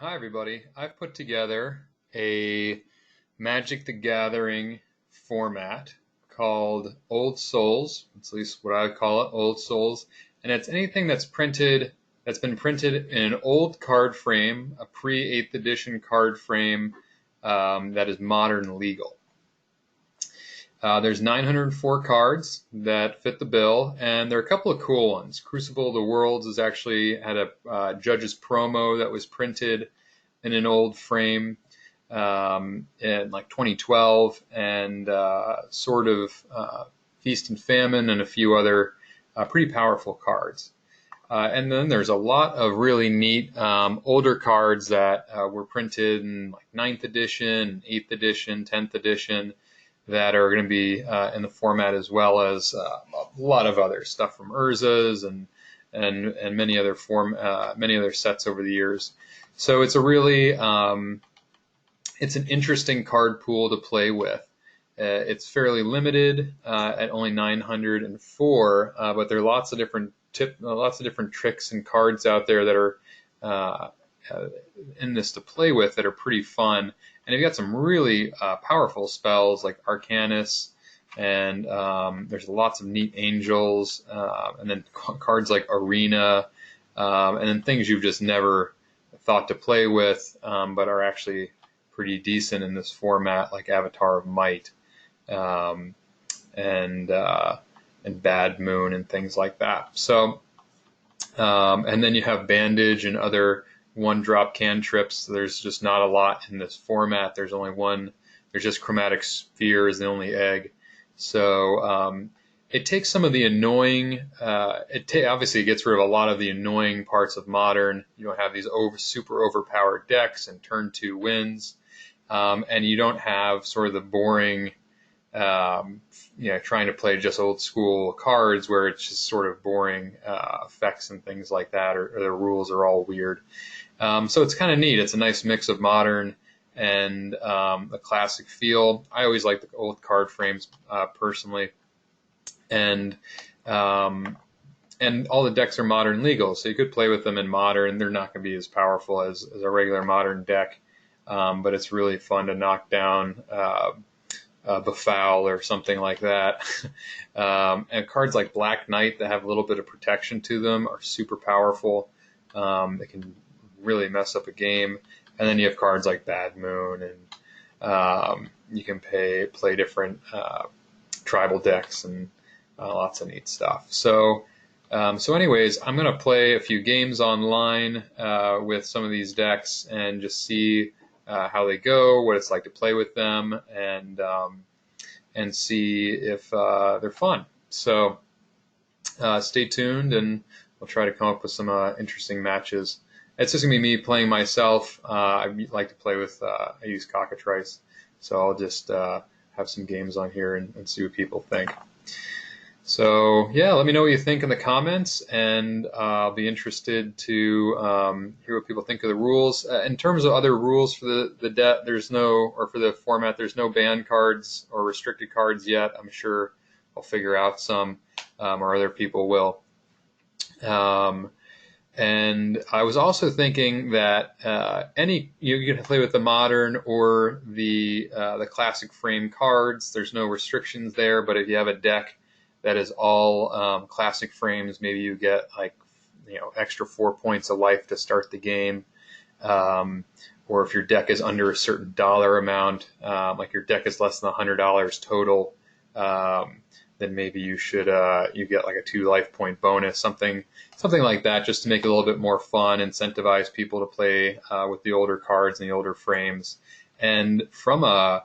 Hi, everybody. I've put together a Magic the Gathering format called Old Souls. That's at least what I would call it, Old Souls. And it's anything that's been printed in an old card frame, a pre-8th edition card frame that is modern legal. There's 904 cards that fit the bill, and there are a couple of cool ones. Crucible of the Worlds has actually had a judge's promo that was printed in an old frame in like 2012, and sort of Feast and Famine and a few other pretty powerful cards. And then there's a lot of really neat older cards that were printed in like 9th edition, 8th edition, 10th edition that are going to be in the format, as well as a lot of other stuff from Urza's and many other sets over the years. So it's a really it's an interesting card pool to play with. It's fairly limited at only 904, but there are lots of different tricks and cards out there that are in this to play with that are pretty fun. And you've got some really powerful spells like Arcanus, and there's lots of neat angels, and then cards like Arena, and then things you've just never thought to play with, but are actually pretty decent in this format, like Avatar of Might, and Bad Moon and things like that. So, and then you have Bandage and other one-drop cantrips. There's just not a lot in this format. There's only one. There's just Chromatic Sphere is the only egg. So it takes some of the annoying. Obviously it gets rid of a lot of the annoying parts of Modern. You don't have these super overpowered decks and turn 2 wins, and you don't have sort of the boring. Trying to play just old school cards where it's just sort of boring effects and things like that, or the rules are all weird. So it's kind of neat. It's a nice mix of modern and a classic feel. I always like the old card frames personally, and all the decks are modern legal, so you could play with them in modern. They're not going to be as powerful as a regular modern deck, but it's really fun to knock down Befoul or something like that. And cards like Black Knight that have a little bit of protection to them are super powerful. They can really mess up a game. And then you have cards like Bad Moon, and you can play different tribal decks and lots of neat stuff. So anyways, I'm going to play a few games online with some of these decks and just see how they go, what it's like to play with them, and see if they're fun. So stay tuned, and we'll try to come up with some interesting matches. It's just gonna be me playing myself. I like to play with. I use cockatrice, so I'll just have some games on here and see what people think. So yeah, let me know what you think in the comments, and I'll be interested to hear what people think of the rules. In terms of other rules for the debt, for the format, there's no ban cards or restricted cards yet. I'm sure I'll figure out some, or other people will. And I was also thinking that you can play with the modern or the classic frame cards. There's no restrictions there, but if you have a deck that is all classic frames, maybe you get extra 4 points of life to start the game. Or if your deck is under a certain dollar amount, like your deck is less than $100 total, then maybe you should you get like a 2 life point bonus, something like that, just to make it a little bit more fun, incentivize people to play with the older cards and the older frames. And from a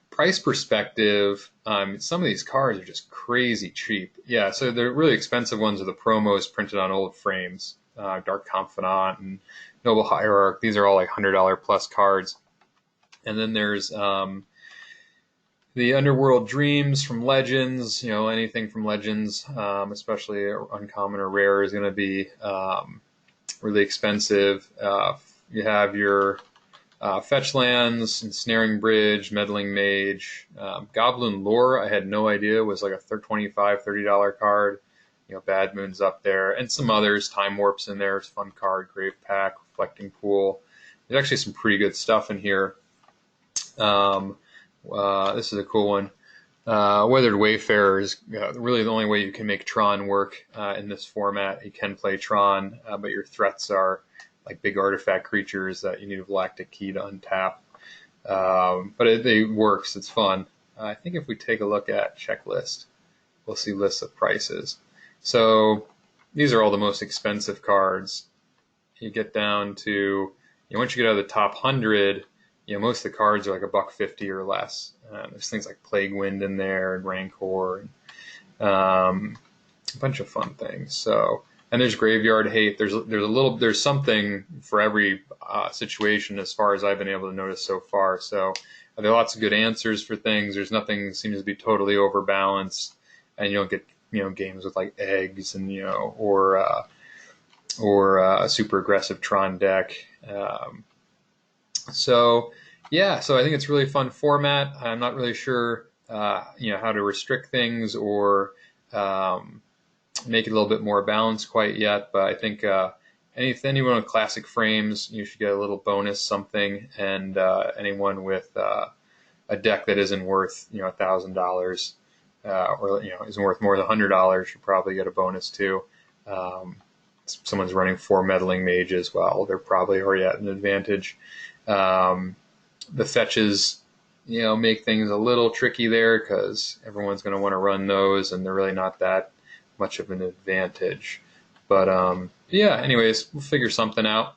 price perspective, some of these cards are just crazy cheap. Yeah, so the really expensive ones are the promos printed on old frames, Dark Confidant and Noble Hierarch. These are all like $100 plus cards. And then there's the Underworld Dreams from Legends. Anything from Legends, especially uncommon or rare, is going to be really expensive. You have your fetch lands, Ensnaring Bridge, Meddling Mage, Goblin Lore. I had no idea was like a $25, $30 card. Bad Moon's up there, and some others. Time Warp's in there. It's a fun card. Grave Pack, Reflecting Pool. There's actually some pretty good stuff in here. This is a cool one. Weathered Wayfarer is really the only way you can make Tron work in this format. You can play Tron, but your threats are like big artifact creatures that you need a Galactic Key to untap. But it works. It's fun. I think if we take a look at checklist, we'll see lists of prices. So these are all the most expensive cards. You get down to, once you get out of the top 100, most of the cards are like $1.50 or less. There's things like Plague Wind in there and Rancor, and a bunch of fun things. So, and there's Graveyard Hate. There's something for every situation as far as I've been able to notice so far. So there are lots of good answers for things. There's nothing that seems to be totally overbalanced, and you don't get games with like eggs and or a super aggressive Tron deck. So I think it's a really fun format. I'm not really sure, how to restrict things or make it a little bit more balanced quite yet. But I think anyone with classic frames, you should get a little bonus something, and anyone with a deck that isn't worth $1,000 or isn't worth more than $100 should probably get a bonus too. Someone's running 4 meddling mages, well, they're probably already at an advantage. The fetches, make things a little tricky there because everyone's going to want to run those, and they're really not that much of an advantage. But anyways, we'll figure something out.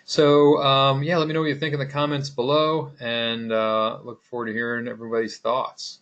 So let me know what you think in the comments below, and look forward to hearing everybody's thoughts.